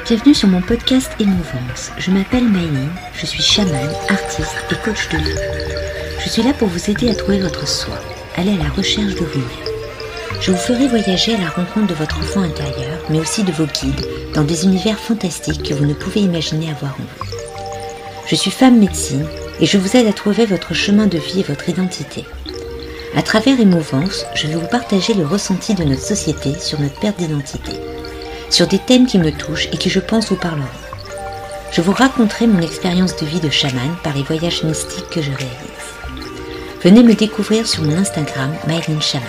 Bienvenue sur mon podcast Émouvance. Je m'appelle Maëline, je suis chamane, artiste et coach de vie. Je suis là pour vous aider à trouver votre soi, aller à la recherche de vous-même. Je vous ferai voyager à la rencontre de votre enfant intérieur, mais aussi de vos guides, dans des univers fantastiques que vous ne pouvez imaginer avoir en vous. Je suis femme médecine et je vous aide à trouver votre chemin de vie et votre identité. À travers Émouvance, je vais vous partager le ressenti de notre société sur notre perte d'identité, sur des thèmes qui me touchent et qui je pense vous parleront. Je vous raconterai mon expérience de vie de chamane par les voyages mystiques que je réalise. Venez me découvrir sur mon Instagram Maëline Chamane.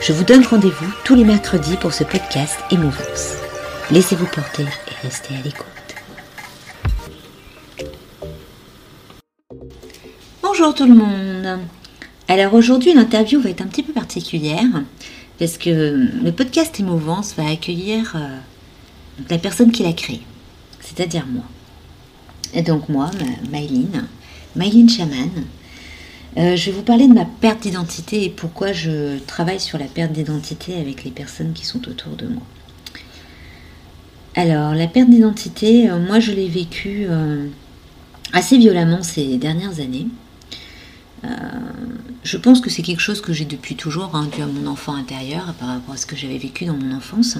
Je vous donne rendez-vous tous les mercredis pour ce podcast Émouvance. Laissez-vous porter et restez à l'écoute. Bonjour tout le monde. Alors aujourd'hui l'interview va être un petit peu particulière parce que le podcast Émouvance va accueillir la personne qui l'a créé, c'est-à-dire moi. Et donc moi, Maëline Chamane, je vais vous parler de ma perte d'identité et pourquoi je travaille sur la perte d'identité avec les personnes qui sont autour de moi. Alors la perte d'identité, moi je l'ai vécue assez violemment ces dernières années. Je pense que c'est quelque chose que j'ai depuis toujours, dû à mon enfant intérieur, par rapport à ce que j'avais vécu dans mon enfance.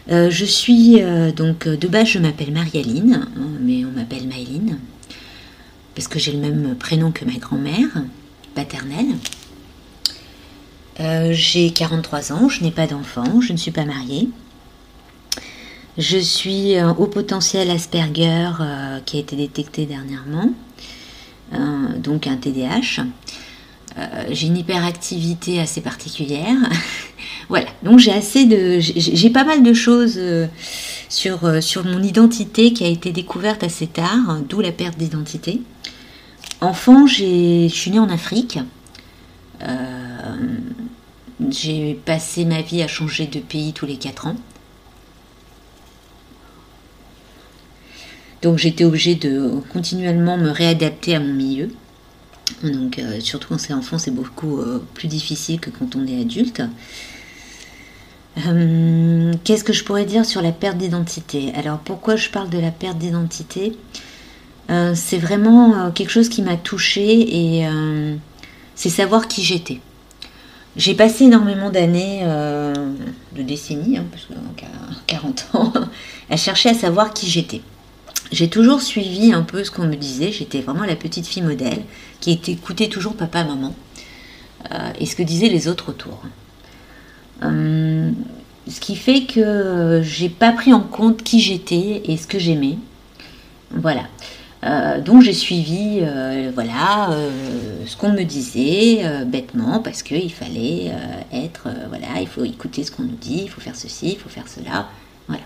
Je suis donc de base je m'appelle Marie-Aline, mais on m'appelle Maëline, parce que j'ai le même prénom que ma grand-mère paternelle. J'ai 43 ans, je n'ai pas d'enfant, je ne suis pas mariée. Je suis haut potentiel Asperger qui a été détecté dernièrement. Donc un TDAH. J'ai une hyperactivité assez particulière. Voilà, donc j'ai pas mal de choses sur mon identité qui a été découverte assez tard, d'où la perte d'identité. Enfant, je suis née en Afrique. J'ai passé ma vie à changer de pays tous les 4 ans. Donc j'étais obligée de continuellement me réadapter à mon milieu. Donc surtout quand c'est enfant, c'est beaucoup plus difficile que quand on est adulte. Qu'est-ce que je pourrais dire sur la perte d'identité ? Alors pourquoi je parle de la perte d'identité ? C'est vraiment quelque chose qui m'a touchée et c'est savoir qui j'étais. J'ai passé énormément d'années, de décennies, parce que 40 ans, à chercher à savoir qui j'étais. J'ai toujours suivi un peu ce qu'on me disait. J'étais vraiment la petite fille modèle qui écoutait toujours papa, maman et ce que disaient les autres autour. Ce qui fait que j'ai pas pris en compte qui j'étais et ce que j'aimais. Voilà. Donc j'ai suivi ce qu'on me disait bêtement parce qu'il fallait être... il faut écouter ce qu'on nous dit, il faut faire ceci, il faut faire cela. Voilà.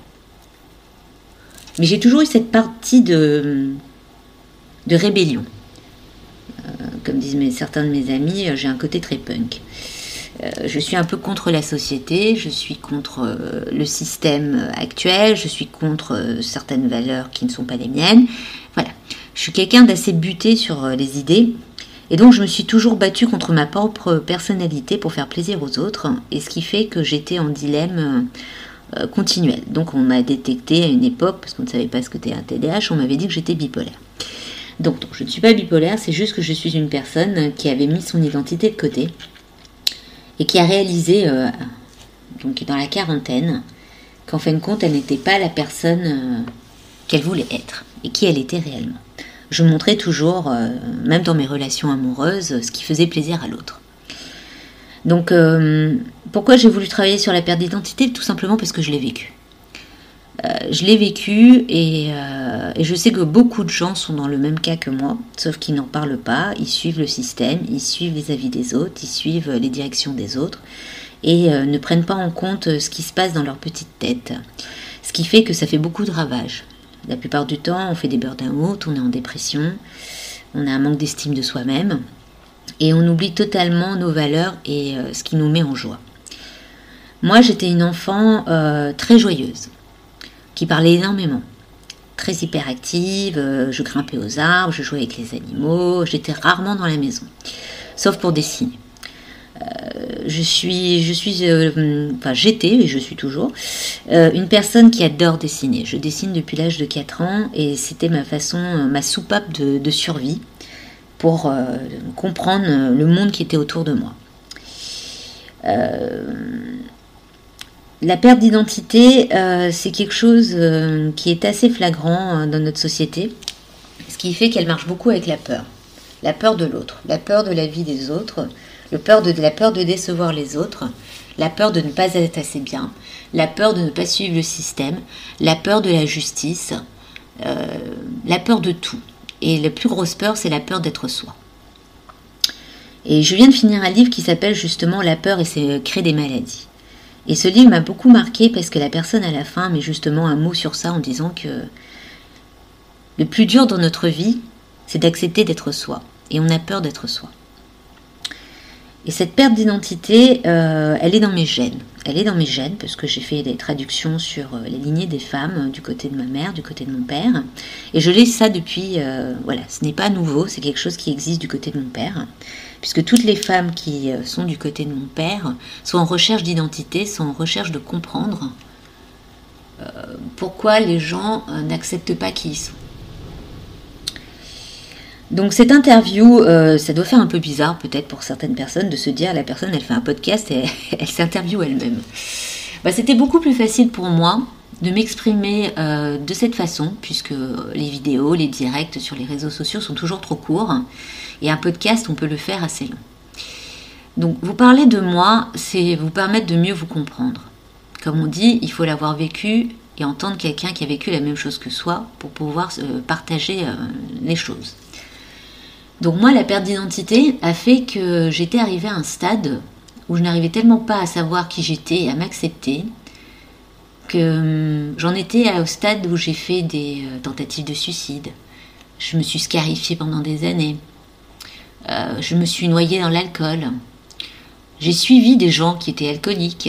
Mais j'ai toujours eu cette partie de rébellion. Comme disent certains de mes amis, j'ai un côté très punk. Je suis un peu contre la société, je suis contre le système actuel, je suis contre certaines valeurs qui ne sont pas les miennes. Voilà. Je suis quelqu'un d'assez buté sur les idées. Et donc je me suis toujours battue contre ma propre personnalité pour faire plaisir aux autres. Et ce qui fait que j'étais en dilemme... continuelle. Donc on m'a détecté à une époque, parce qu'on ne savait pas ce que c'était un TDAH, on m'avait dit que j'étais bipolaire. Donc je ne suis pas bipolaire, c'est juste que je suis une personne qui avait mis son identité de côté et qui a réalisé, donc dans la quarantaine, qu'en fin de compte elle n'était pas la personne qu'elle voulait être et qui elle était réellement. Je montrais toujours, même dans mes relations amoureuses, ce qui faisait plaisir à l'autre. Donc, pourquoi j'ai voulu travailler sur la perte d'identité ? Tout simplement parce que je l'ai vécu. Je l'ai vécu et je sais que beaucoup de gens sont dans le même cas que moi, sauf qu'ils n'en parlent pas, ils suivent le système, ils suivent les avis des autres, ils suivent les directions des autres et ne prennent pas en compte ce qui se passe dans leur petite tête. Ce qui fait que ça fait beaucoup de ravages. La plupart du temps, on fait des burn-out, on est en dépression, on a un manque d'estime de soi-même. Et on oublie totalement nos valeurs et ce qui nous met en joie. Moi, j'étais une enfant très joyeuse, qui parlait énormément, très hyperactive, je grimpais aux arbres, je jouais avec les animaux, j'étais rarement dans la maison, sauf pour dessiner. j'étais, et je suis toujours, une personne qui adore dessiner. Je dessine depuis l'âge de 4 ans et c'était ma soupape de survie pour comprendre le monde qui était autour de moi. La perte d'identité, c'est quelque chose qui est assez flagrant dans notre société, ce qui fait qu'elle marche beaucoup avec la peur de l'autre, la peur de la vie des autres, la peur de décevoir les autres, la peur de ne pas être assez bien, la peur de ne pas suivre le système, la peur de la justice, la peur de tout. Et la plus grosse peur, c'est la peur d'être soi. Et je viens de finir un livre qui s'appelle justement La peur et c'est créer des maladies. Et ce livre m'a beaucoup marqué parce que la personne à la fin met justement un mot sur ça en disant que le plus dur dans notre vie, c'est d'accepter d'être soi. Et on a peur d'être soi. Et cette perte d'identité, elle est dans mes gènes. Elle est dans mes gènes parce que j'ai fait des traductions sur les lignées des femmes du côté de ma mère, du côté de mon père. Et je lis ça depuis... ce n'est pas nouveau, c'est quelque chose qui existe du côté de mon père. Puisque toutes les femmes qui sont du côté de mon père sont en recherche d'identité, sont en recherche de comprendre pourquoi les gens n'acceptent pas qui ils sont. Donc cette interview, ça doit faire un peu bizarre peut-être pour certaines personnes de se dire la personne elle fait un podcast et elle s'interviewe elle-même. C'était beaucoup plus facile pour moi de m'exprimer de cette façon puisque les vidéos, les directs sur les réseaux sociaux sont toujours trop courts et un podcast on peut le faire assez long. Donc vous parler de moi, c'est vous permettre de mieux vous comprendre. Comme on dit, il faut l'avoir vécu et entendre quelqu'un qui a vécu la même chose que soi pour pouvoir partager les choses. Donc moi, la perte d'identité a fait que j'étais arrivée à un stade où je n'arrivais tellement pas à savoir qui j'étais et à m'accepter que j'en étais au stade où j'ai fait des tentatives de suicide. Je me suis scarifiée pendant des années. Je me suis noyée dans l'alcool. J'ai suivi des gens qui étaient alcooliques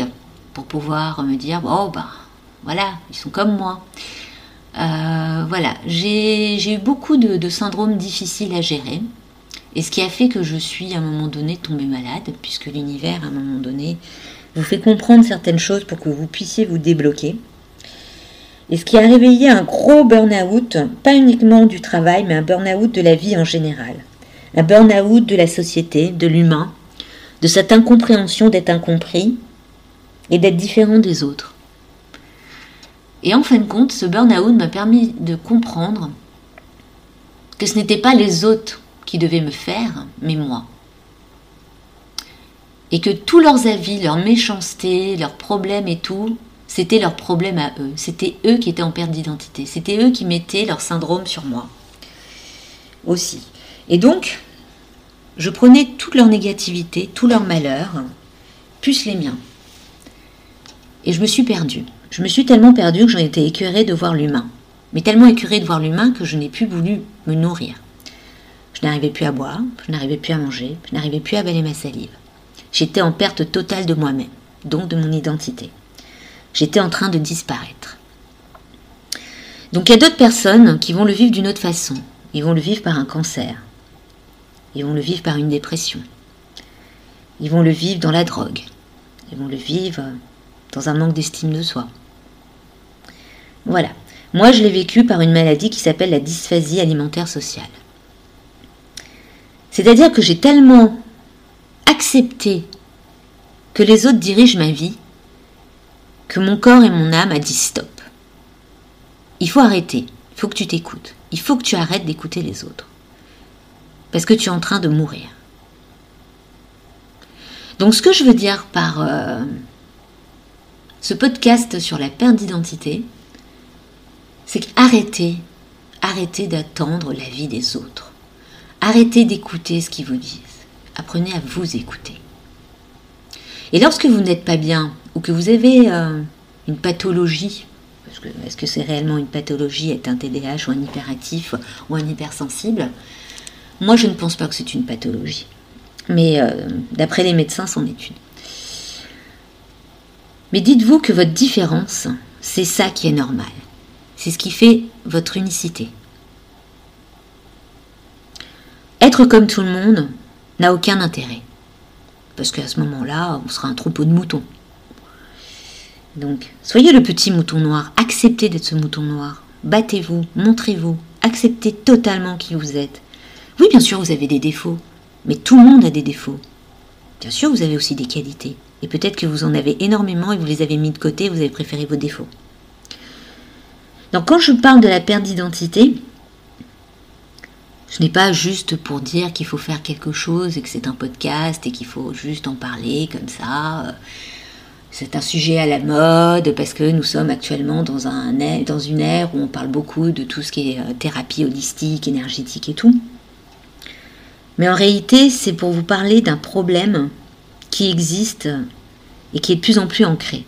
pour pouvoir me dire voilà, ils sont comme moi. J'ai eu beaucoup de syndromes difficiles à gérer et ce qui a fait que je suis à un moment donné tombée malade puisque l'univers à un moment donné vous fait comprendre certaines choses pour que vous puissiez vous débloquer et ce qui a réveillé un gros burn-out, pas uniquement du travail mais un burn-out de la vie en général, un burn-out de la société, de l'humain, de cette incompréhension d'être incompris et d'être différent des autres. Et en fin de compte, ce burn-out m'a permis de comprendre que ce n'était pas les autres qui devaient me faire, mais moi. Et que tous leurs avis, leurs méchancetés, leurs problèmes et tout, c'était leurs problèmes à eux. C'était eux qui étaient en perte d'identité. C'était eux qui mettaient leur syndrome sur moi. Aussi. Et donc, je prenais toute leur négativité, tout leur malheur, plus les miens. Et je me suis perdue. Je me suis tellement perdue que j'en étais écœurée de voir l'humain. Mais tellement écœurée de voir l'humain que je n'ai plus voulu me nourrir. Je n'arrivais plus à boire, je n'arrivais plus à manger, je n'arrivais plus à avaler ma salive. J'étais en perte totale de moi-même, donc de mon identité. J'étais en train de disparaître. Donc il y a d'autres personnes qui vont le vivre d'une autre façon. Ils vont le vivre par un cancer. Ils vont le vivre par une dépression. Ils vont le vivre dans la drogue. Ils vont le vivre dans un manque d'estime de soi. Voilà. Moi, je l'ai vécu par une maladie qui s'appelle la dysphasie alimentaire sociale. C'est-à-dire que j'ai tellement accepté que les autres dirigent ma vie que mon corps et mon âme a dit stop. Il faut arrêter. Il faut que tu t'écoutes. Il faut que tu arrêtes d'écouter les autres. Parce que tu es en train de mourir. Donc ce que je veux dire par ce podcast sur la perte d'identité, c'est qu'arrêtez d'attendre la vie des autres. Arrêtez d'écouter ce qu'ils vous disent. Apprenez à vous écouter. Et lorsque vous n'êtes pas bien, ou que vous avez une pathologie, parce que est-ce que c'est réellement une pathologie, être un TDAH ou un hyperactif ou un hypersensible? Moi, je ne pense pas que c'est une pathologie. Mais d'après les médecins, c'en est une. Mais dites-vous que votre différence, c'est ça qui est normal. C'est ce qui fait votre unicité. Être comme tout le monde n'a aucun intérêt. parce qu'à ce moment-là, on sera un troupeau de moutons. Donc, soyez le petit mouton noir, acceptez d'être ce mouton noir, battez-vous, montrez-vous, acceptez totalement qui vous êtes. Oui, bien sûr, vous avez des défauts, mais tout le monde a des défauts. Bien sûr, vous avez aussi des qualités, et peut-être que vous en avez énormément et vous les avez mis de côté, vous avez préféré vos défauts. Donc, quand je parle de la perte d'identité, ce n'est pas juste pour dire qu'il faut faire quelque chose et que c'est un podcast et qu'il faut juste en parler comme ça. C'est un sujet à la mode parce que nous sommes actuellement dans une ère où on parle beaucoup de tout ce qui est thérapie holistique, énergétique et tout. Mais en réalité, c'est pour vous parler d'un problème qui existe et qui est de plus en plus ancré.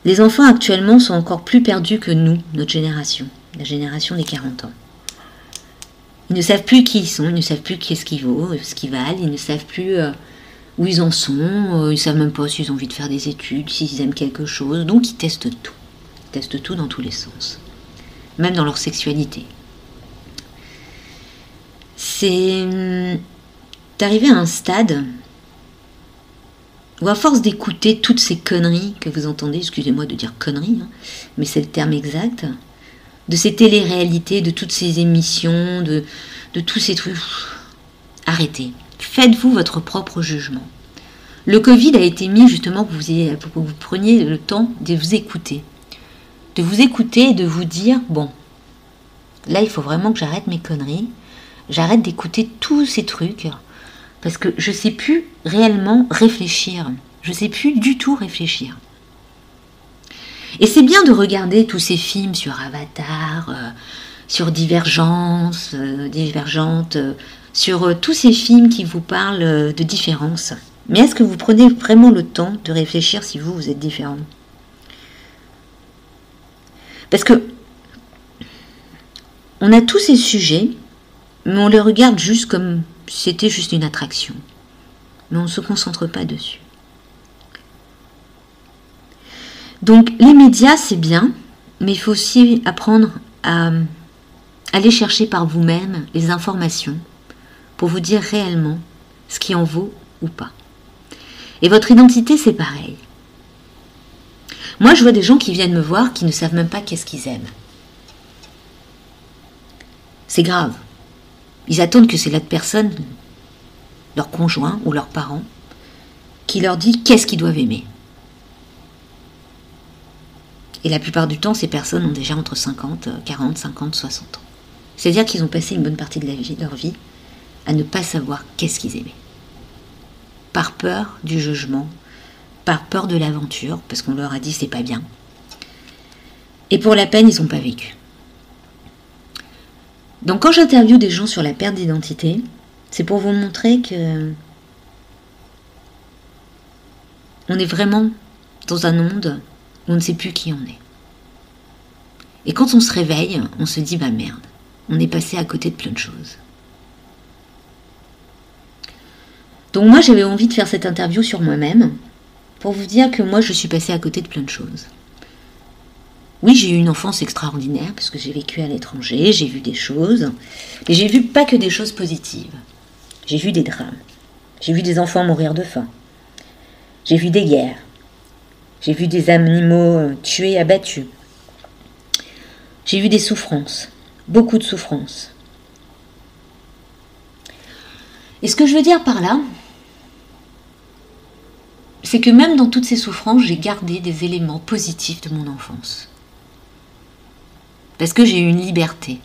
Les enfants actuellement sont encore plus perdus que nous, notre génération, la génération des 40 ans. Ils ne savent plus qui ils sont, ils ne savent plus qu'est-ce qu'ils valent, ils ne savent plus où ils en sont, ils ne savent même pas s'ils ont envie de faire des études, s'ils aiment quelque chose, donc ils testent tout. Ils testent tout dans tous les sens, même dans leur sexualité. C'est d'arriver à un stade où à force d'écouter toutes ces conneries que vous entendez, excusez-moi de dire conneries, hein, mais c'est le terme exact, de ces téléréalités, de toutes ces émissions, de tous ces trucs. Arrêtez. Faites-vous votre propre jugement. Le Covid a été mis justement pour que vous preniez le temps de vous écouter. De vous écouter et de vous dire, bon, là il faut vraiment que j'arrête mes conneries, j'arrête d'écouter tous ces trucs, parce que je ne sais plus réellement réfléchir. Je ne sais plus du tout réfléchir. Et c'est bien de regarder tous ces films sur Avatar, sur Divergente, sur tous ces films qui vous parlent de différence. Mais est-ce que vous prenez vraiment le temps de réfléchir si vous êtes différent? Parce que on a tous ces sujets, mais on les regarde juste comme si c'était juste une attraction. Mais on ne se concentre pas dessus. Donc les médias, c'est bien, mais il faut aussi apprendre à aller chercher par vous-même les informations pour vous dire réellement ce qui en vaut ou pas. Et votre identité, c'est pareil. Moi, je vois des gens qui viennent me voir qui ne savent même pas qu'est-ce qu'ils aiment. C'est grave. Ils attendent que c'est l'autre personne, leur conjoint ou leurs parents, qui leur dit qu'est-ce qu'ils doivent aimer. Et la plupart du temps, ces personnes ont déjà entre 40, 50, 60 ans. C'est-à-dire qu'ils ont passé une bonne partie de leur vie à ne pas savoir qu'est-ce qu'ils aimaient. Par peur du jugement, par peur de l'aventure, parce qu'on leur a dit c'est pas bien. Et pour la peine, ils n'ont pas vécu. Donc quand j'interviewe des gens sur la perte d'identité, c'est pour vous montrer que on est vraiment dans un monde où on ne sait plus qui on est. Et quand on se réveille, on se dit bah merde, on est passé à côté de plein de choses. Donc moi j'avais envie de faire cette interview sur moi-même pour vous dire que moi je suis passée à côté de plein de choses. Oui, j'ai eu une enfance extraordinaire parce que j'ai vécu à l'étranger, j'ai vu des choses, et j'ai vu pas que des choses positives. J'ai vu des drames, j'ai vu des enfants mourir de faim, j'ai vu des guerres, j'ai vu des animaux tués, abattus, j'ai vu des souffrances, beaucoup de souffrances. Et ce que je veux dire par là, c'est que même dans toutes ces souffrances, j'ai gardé des éléments positifs de mon enfance. Parce que j'ai eu une liberté.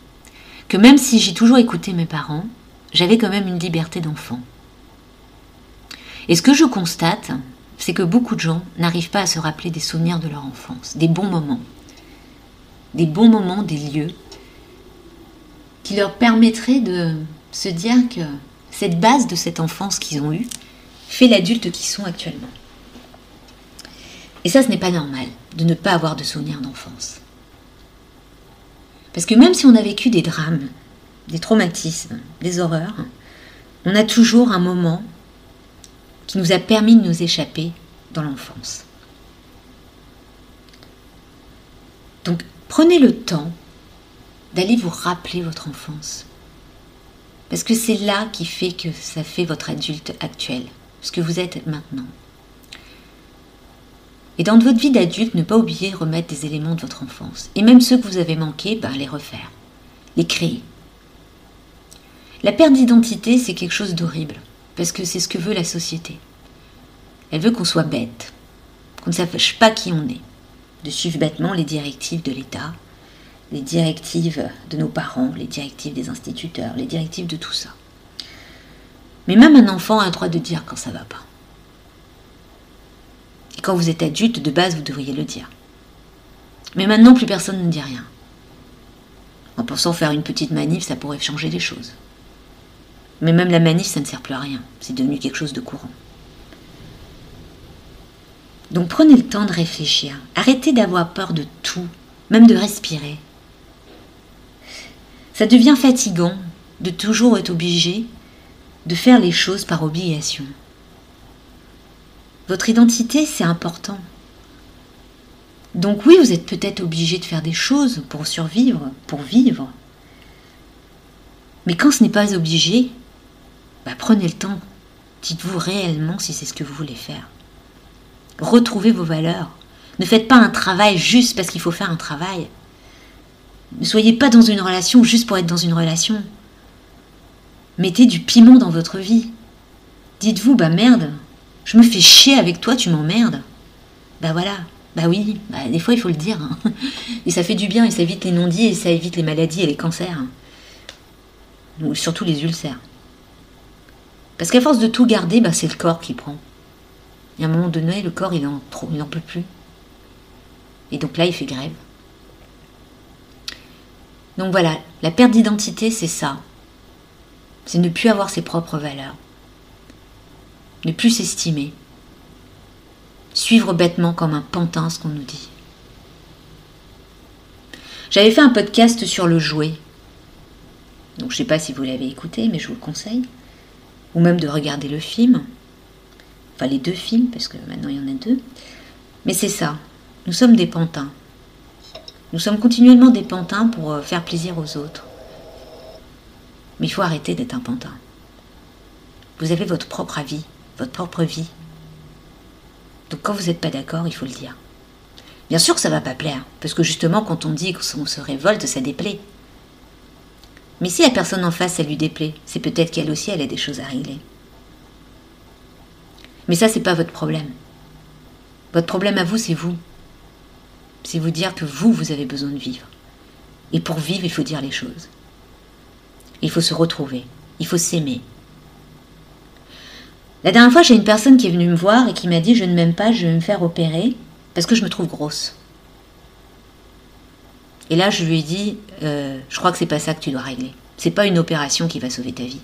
Que même si j'ai toujours écouté mes parents, j'avais quand même une liberté d'enfant. Et ce que je constate, c'est que beaucoup de gens n'arrivent pas à se rappeler des souvenirs de leur enfance, des bons moments, des lieux, qui leur permettraient de se dire que cette base de cette enfance qu'ils ont eue fait l'adulte qu'ils sont actuellement. Et ça, ce n'est pas normal de ne pas avoir de souvenirs d'enfance. Parce que même si on a vécu des drames, des traumatismes, des horreurs, on a toujours un moment qui nous a permis de nous échapper dans l'enfance. Donc, prenez le temps d'aller vous rappeler votre enfance. Parce que c'est là qui fait que ça fait votre adulte actuel, ce que vous êtes maintenant. Et dans votre vie d'adulte, ne pas oublier de remettre des éléments de votre enfance. Et même ceux que vous avez manqués, les refaire, les créer. La perte d'identité, c'est quelque chose d'horrible, parce que c'est ce que veut la société. Elle veut qu'on soit bête, qu'on ne sache pas qui on est, de suivre bêtement les directives de l'État, les directives de nos parents, les directives des instituteurs, les directives de tout ça. Mais même un enfant a le droit de dire quand ça ne va pas. Et quand vous êtes adulte, de base, vous devriez le dire. Mais maintenant, plus personne ne dit rien. En pensant faire une petite manif, ça pourrait changer les choses. Mais même la manif, ça ne sert plus à rien. C'est devenu quelque chose de courant. Donc prenez le temps de réfléchir. Arrêtez d'avoir peur de tout, même de respirer. Ça devient fatigant de toujours être obligé de faire les choses par obligation. Votre identité, c'est important. Donc oui, vous êtes peut-être obligé de faire des choses pour survivre, pour vivre. Mais quand ce n'est pas obligé, prenez le temps. Dites-vous réellement si c'est ce que vous voulez faire. Retrouvez vos valeurs. Ne faites pas un travail juste parce qu'il faut faire un travail. Ne soyez pas dans une relation juste pour être dans une relation. Mettez du piment dans votre vie. Dites-vous, merde, je me fais chier avec toi, tu m'emmerdes. Voilà, oui, des fois il faut le dire. Et ça fait du bien et ça évite les non-dits et ça évite les maladies et les cancers. Ou surtout les ulcères. Parce qu'à force de tout garder, c'est le corps qui prend. Et à un moment donné, le corps, il n'en peut plus. Et donc là, il fait grève. Donc voilà, la perte d'identité, c'est ça. C'est ne plus avoir ses propres valeurs. Ne plus s'estimer. Suivre bêtement comme un pantin ce qu'on nous dit. J'avais fait un podcast sur le jouet. Donc je ne sais pas si vous l'avez écouté, mais je vous le conseille. Ou même de regarder le film. Enfin les 2 films, parce que maintenant il y en a 2. Mais c'est ça, nous sommes des pantins. Nous sommes continuellement des pantins pour faire plaisir aux autres. Mais il faut arrêter d'être un pantin. Vous avez votre propre avis, votre propre vie. Donc quand vous n'êtes pas d'accord, il faut le dire. Bien sûr que ça ne va pas plaire, parce que justement quand on dit qu'on se révolte, ça déplaît. Mais si la personne en face, ça lui déplaît, c'est peut-être qu'elle aussi, elle a des choses à régler. Mais ça, c'est pas votre problème. Votre problème à vous, c'est vous. C'est vous dire que vous avez besoin de vivre. Et pour vivre, il faut dire les choses. Il faut se retrouver. Il faut s'aimer. La dernière fois, j'ai une personne qui est venue me voir et qui m'a dit « Je ne m'aime pas, je vais me faire opérer parce que je me trouve grosse. » Et là, je lui ai dit « Je crois que c'est pas ça que tu dois régler. C'est pas une opération qui va sauver ta vie.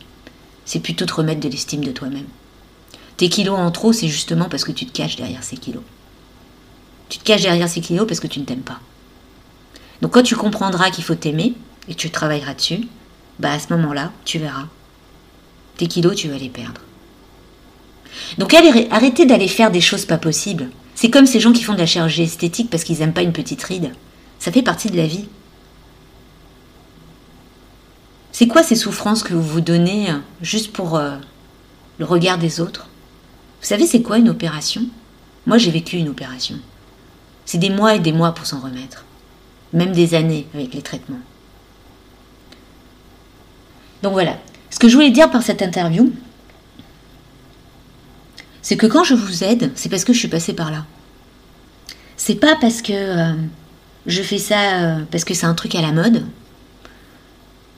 C'est plutôt te remettre de l'estime de toi-même. Tes kilos en trop, c'est justement parce que tu te caches derrière ces kilos. Tu te caches derrière ces kilos parce que tu ne t'aimes pas. Donc quand tu comprendras qu'il faut t'aimer et que tu travailleras dessus, à ce moment-là, tu verras. Tes kilos, tu vas les perdre. Donc arrêtez d'aller faire des choses pas possibles. C'est comme ces gens qui font de la chirurgie esthétique parce qu'ils n'aiment pas une petite ride. Ça fait partie de la vie. C'est quoi ces souffrances que vous vous donnez juste pour le regard des autres? Vous savez c'est quoi une opération? Moi j'ai vécu une opération. C'est des mois et des mois pour s'en remettre. Même des années avec les traitements. Donc voilà. Ce que je voulais dire par cette interview, c'est que quand je vous aide, c'est parce que je suis passée par là. C'est pas parce que je fais ça parce que c'est un truc à la mode.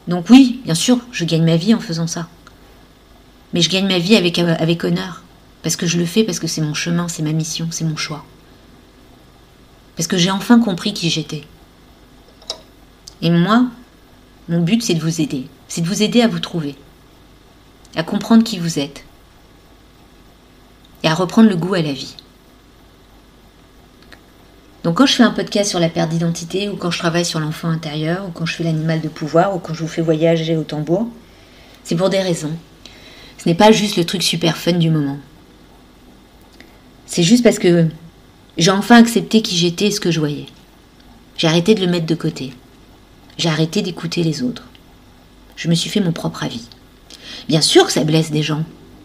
Donc oui, bien sûr, je gagne ma vie en faisant ça. Mais je gagne ma vie avec honneur. Parce que je le fais, parce que c'est mon chemin, c'est ma mission, c'est mon choix. Parce que j'ai enfin compris qui j'étais. Et moi, mon but, c'est de vous aider. C'est de vous aider à vous trouver. À comprendre qui vous êtes. Et à reprendre le goût à la vie. Donc quand je fais un podcast sur la perte d'identité, ou quand je travaille sur l'enfant intérieur, ou quand je fais l'animal de pouvoir, ou quand je vous fais voyager au tambour, c'est pour des raisons. Ce n'est pas juste le truc super fun du moment. C'est juste parce que j'ai enfin accepté qui j'étais et ce que je voyais. J'ai arrêté de le mettre de côté. J'ai arrêté d'écouter les autres. Je me suis fait mon propre avis. Bien sûr que ça blesse des gens.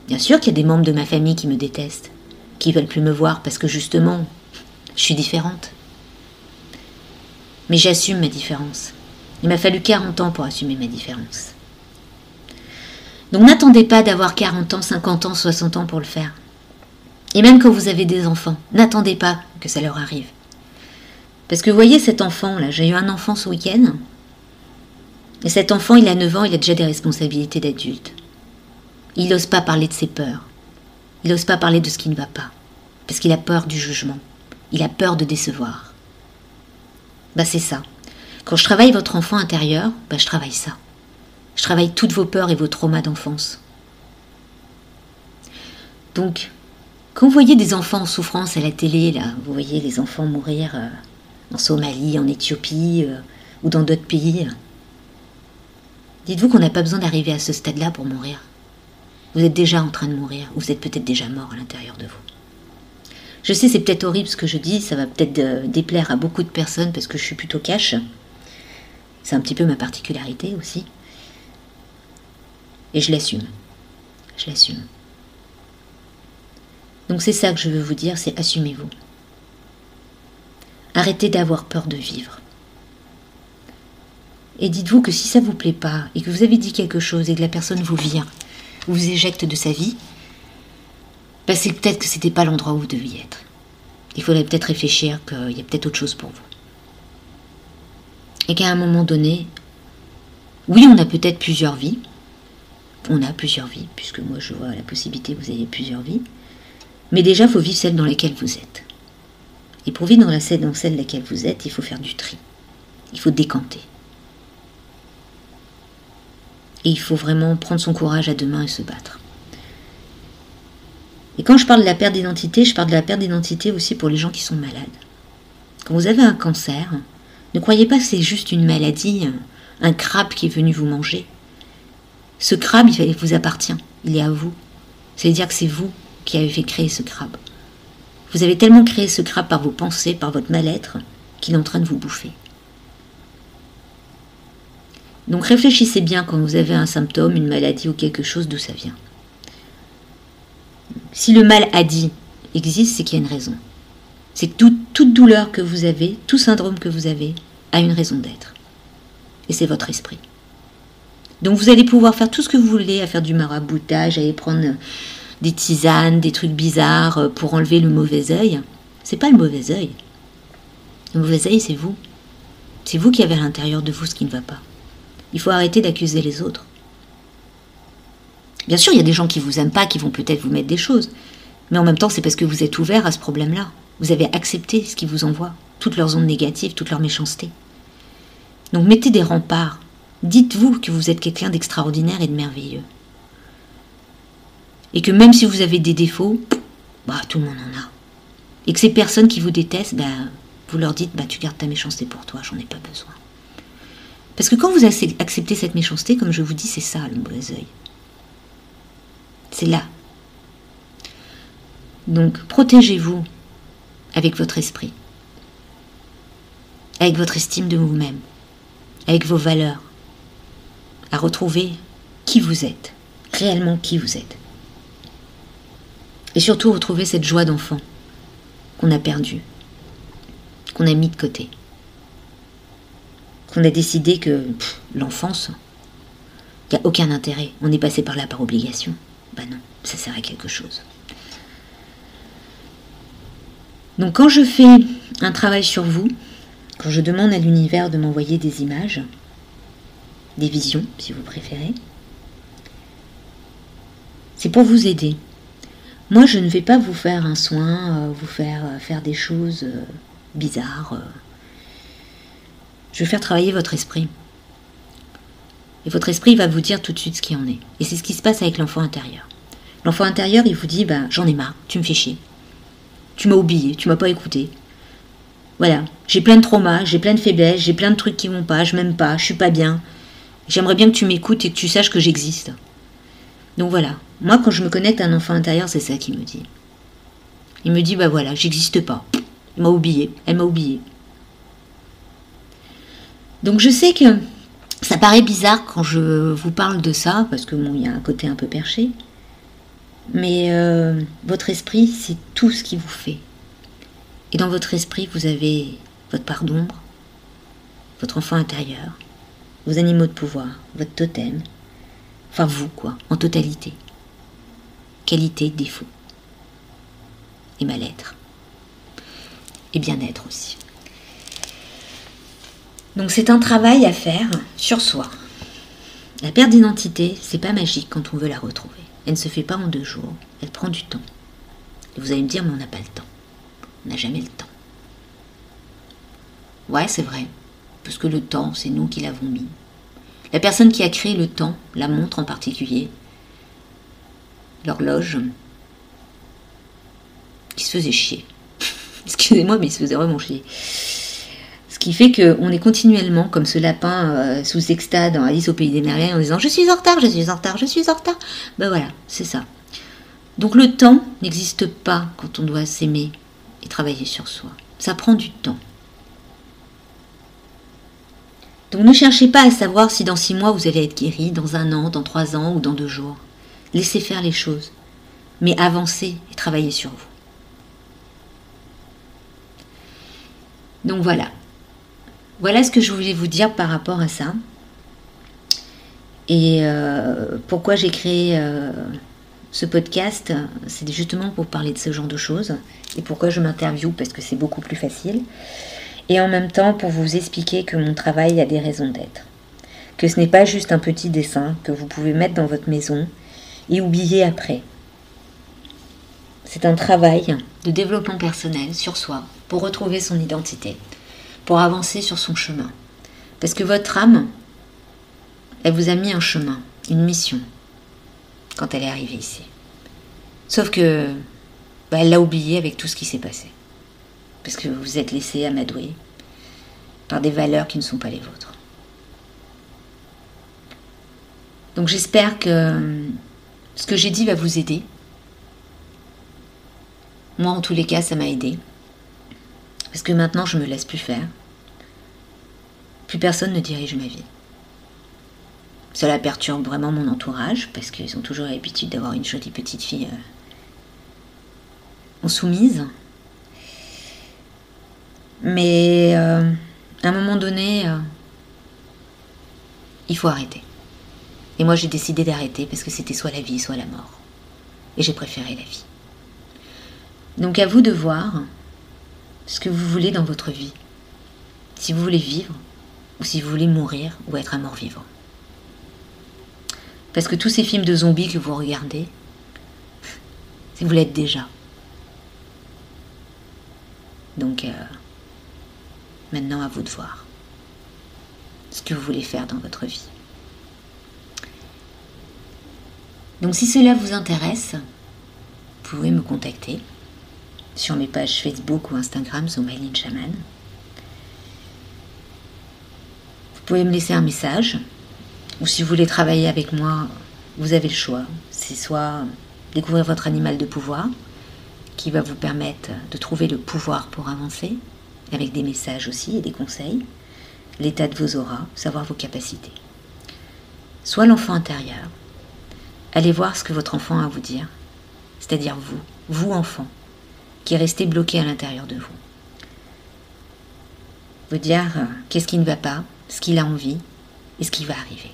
Bien sûr qu'il y a des membres de ma famille qui me détestent, qui veulent plus me voir parce que justement, je suis différente. Mais j'assume ma différence. Il m'a fallu 40 ans pour assumer ma différence. Donc n'attendez pas d'avoir 40 ans, 50 ans, 60 ans pour le faire. Et même quand vous avez des enfants, n'attendez pas que ça leur arrive. Parce que vous voyez cet enfant là, j'ai eu un enfant ce week-end, et cet enfant il a 9 ans, il a déjà des responsabilités d'adulte. Il n'ose pas parler de ses peurs. Il n'ose pas parler de ce qui ne va pas. Parce qu'il a peur du jugement. Il a peur de décevoir. C'est ça. Quand je travaille votre enfant intérieur, je travaille ça. Je travaille toutes vos peurs et vos traumas d'enfance. Donc, quand vous voyez des enfants en souffrance à la télé, là, vous voyez les enfants mourir en Somalie, en Éthiopie ou dans d'autres pays, dites-vous qu'on n'a pas besoin d'arriver à ce stade-là pour mourir. Vous êtes déjà en train de mourir, ou vous êtes peut-être déjà mort à l'intérieur de vous. Je sais, c'est peut-être horrible ce que je dis, ça va peut-être déplaire à beaucoup de personnes parce que je suis plutôt cash. C'est un petit peu ma particularité aussi. Et je l'assume. Je l'assume. Donc c'est ça que je veux vous dire, c'est assumez-vous. Arrêtez d'avoir peur de vivre. Et dites-vous que si ça ne vous plaît pas, et que vous avez dit quelque chose, et que la personne vous vire, vous éjecte de sa vie, c'est peut-être que c'était pas l'endroit où vous deviez être. Il faudrait peut-être réfléchir qu'il y a peut-être autre chose pour vous. Et qu'à un moment donné, oui, on a peut-être plusieurs vies. On a plusieurs vies, puisque moi je vois la possibilité que vous ayez plusieurs vies. Mais déjà, il faut vivre celle dans laquelle vous êtes. Et pour vivre dans celle dans laquelle vous êtes, il faut faire du tri. Il faut décanter. Et il faut vraiment prendre son courage à deux mains et se battre. Et quand je parle de la perte d'identité, je parle de la perte d'identité aussi pour les gens qui sont malades. Quand vous avez un cancer, ne croyez pas que c'est juste une maladie, un crabe qui est venu vous manger. Ce crabe, il vous appartient, il est à vous. Ça veut dire que c'est vous qui avez fait créer ce crabe. Vous avez tellement créé ce crabe par vos pensées, par votre mal-être, qu'il est en train de vous bouffer. Donc réfléchissez bien quand vous avez un symptôme, une maladie ou quelque chose, d'où ça vient. Si le maladie existe, c'est qu'il y a une raison. C'est que toute douleur que vous avez, tout syndrome que vous avez, a une raison d'être. Et c'est votre esprit. Donc vous allez pouvoir faire tout ce que vous voulez, à faire du maraboutage, à aller prendre des tisanes, des trucs bizarres pour enlever le mauvais œil. C'est pas le mauvais œil. Le mauvais œil, c'est vous. C'est vous qui avez à l'intérieur de vous ce qui ne va pas. Il faut arrêter d'accuser les autres. Bien sûr, il y a des gens qui vous aiment pas, qui vont peut-être vous mettre des choses. Mais en même temps, c'est parce que vous êtes ouvert à ce problème-là. Vous avez accepté ce qu'ils vous envoient, toutes leurs ondes négatives, toute leur méchanceté. Donc mettez des remparts. Dites-vous que vous êtes quelqu'un d'extraordinaire et de merveilleux. Et que même si vous avez des défauts, tout le monde en a. Et que ces personnes qui vous détestent, vous leur dites, tu gardes ta méchanceté pour toi, j'en ai pas besoin. Parce que quand vous acceptez cette méchanceté, comme je vous dis, c'est ça le mauvais œil. C'est là. Donc protégez-vous avec votre esprit, avec votre estime de vous-même, avec vos valeurs, à retrouver qui vous êtes, réellement qui vous êtes. Et surtout retrouver cette joie d'enfant qu'on a perdue, qu'on a mis de côté. Qu'on a décidé que l'enfance, il n'y a aucun intérêt. On est passé par là par obligation. Non, ça sert à quelque chose. Donc quand je fais un travail sur vous, quand je demande à l'univers de m'envoyer des images, des visions, si vous préférez, c'est pour vous aider. Moi, je ne vais pas vous faire un soin, vous faire des choses bizarres. Je vais faire travailler votre esprit. Et votre esprit va vous dire tout de suite ce qui en est. Et c'est ce qui se passe avec l'enfant intérieur. L'enfant intérieur, il vous dit, j'en ai marre, tu me fais chier. Tu m'as oublié, tu m'as pas écouté. Voilà, j'ai plein de traumas, j'ai plein de faiblesses, j'ai plein de trucs qui vont pas, je m'aime pas, je suis pas bien. J'aimerais bien que tu m'écoutes et que tu saches que j'existe. Donc voilà, moi quand je me connecte à un enfant intérieur, c'est ça qu'il me dit. Il me dit, voilà, j'existe pas. Il m'a oublié, elle m'a oublié. Donc je sais que Ça paraît bizarre quand je vous parle de ça, parce que bon, il y a un côté un peu perché. Mais votre esprit, c'est tout ce qui vous fait. Et dans votre esprit, vous avez votre part d'ombre, votre enfant intérieur, vos animaux de pouvoir, votre totem. Enfin vous, quoi, en totalité. Qualité, défaut. Et mal-être. Et bien-être aussi. Donc c'est un travail à faire sur soi. La perte d'identité, c'est pas magique quand on veut la retrouver. Elle ne se fait pas en 2 jours. Elle prend du temps. Et vous allez me dire, mais on n'a pas le temps. On n'a jamais le temps. Ouais, c'est vrai. Parce que le temps, c'est nous qui l'avons mis. La personne qui a créé le temps, la montre en particulier, l'horloge, il se faisait chier. Excusez-moi, mais il se faisait vraiment chier. Ce qui fait qu'on est continuellement comme ce lapin sous Sexta dans Alice au Pays des Merveilles en disant « Je suis en retard, je suis en retard, je suis en retard ». Ben voilà, c'est ça. Donc le temps n'existe pas quand on doit s'aimer et travailler sur soi. Ça prend du temps. Donc ne cherchez pas à savoir si dans 6 mois vous allez être guéri, dans 1 an, dans 3 ans ou dans 2 jours. Laissez faire les choses, mais avancez et travaillez sur vous. Donc voilà. Voilà ce que je voulais vous dire par rapport à ça. Et pourquoi j'ai créé ce podcast, c'est justement pour parler de ce genre de choses. Et pourquoi je m'interviewe, parce que c'est beaucoup plus facile. Et en même temps, pour vous expliquer que mon travail a des raisons d'être. Que ce n'est pas juste un petit dessin que vous pouvez mettre dans votre maison et oublier après. C'est un travail de développement personnel sur soi, pour retrouver son identité, pour avancer sur son chemin. Parce que votre âme, elle vous a mis un chemin, une mission, quand elle est arrivée ici. Sauf que, elle l'a oublié avec tout ce qui s'est passé. Parce que vous vous êtes laissé amadouer par des valeurs qui ne sont pas les vôtres. Donc j'espère que ce que j'ai dit va vous aider. Moi, en tous les cas, ça m'a aidé. Parce que maintenant, je ne me laisse plus faire. Plus personne ne dirige ma vie. Cela perturbe vraiment mon entourage, parce qu'ils ont toujours l'habitude d'avoir une jolie petite fille en soumise. Mais à un moment donné, il faut arrêter. Et moi, j'ai décidé d'arrêter parce que c'était soit la vie, soit la mort. Et j'ai préféré la vie. Donc à vous de voir ce que vous voulez dans votre vie. Si vous voulez vivre, ou si vous voulez mourir, ou être un mort-vivant. Parce que tous ces films de zombies que vous regardez, vous l'êtes déjà. Donc, maintenant à vous de voir ce que vous voulez faire dans votre vie. Donc si cela vous intéresse, vous pouvez me contacter sur mes pages Facebook ou Instagram, Maïline Chaman. Vous pouvez me laisser un message, ou si vous voulez travailler avec moi, vous avez le choix. C'est soit découvrir votre animal de pouvoir, qui va vous permettre de trouver le pouvoir pour avancer, avec des messages aussi et des conseils, l'état de vos auras, savoir vos capacités. Soit l'enfant intérieur, allez voir ce que votre enfant a à vous dire, c'est-à-dire vous enfant, qui est resté bloqué à l'intérieur de vous. Vous dire qu'est-ce qui ne va pas, ce qu'il a envie et ce qui va arriver.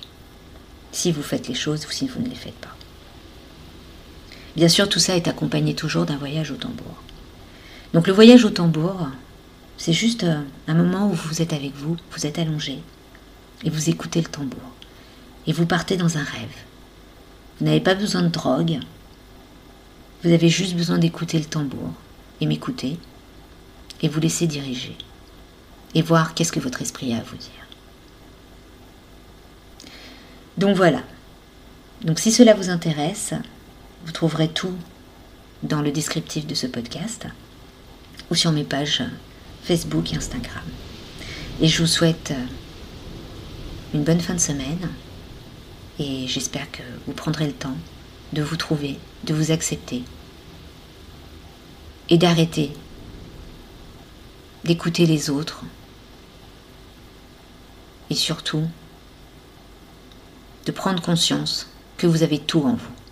Si vous faites les choses ou si vous ne les faites pas. Bien sûr, tout ça est accompagné toujours d'un voyage au tambour. Donc le voyage au tambour, c'est juste un moment où vous êtes avec vous êtes allongé et vous écoutez le tambour. Et vous partez dans un rêve. Vous n'avez pas besoin de drogue. Vous avez juste besoin d'écouter le tambour et m'écouter et vous laisser diriger et voir qu'est-ce que votre esprit a à vous dire. Donc voilà. Donc si cela vous intéresse, vous trouverez tout dans le descriptif de ce podcast ou sur mes pages Facebook et Instagram. Et je vous souhaite une bonne fin de semaine et j'espère que vous prendrez le temps de vous trouver, de vous accepter et d'arrêter d'écouter les autres et surtout de prendre conscience que vous avez tout en vous.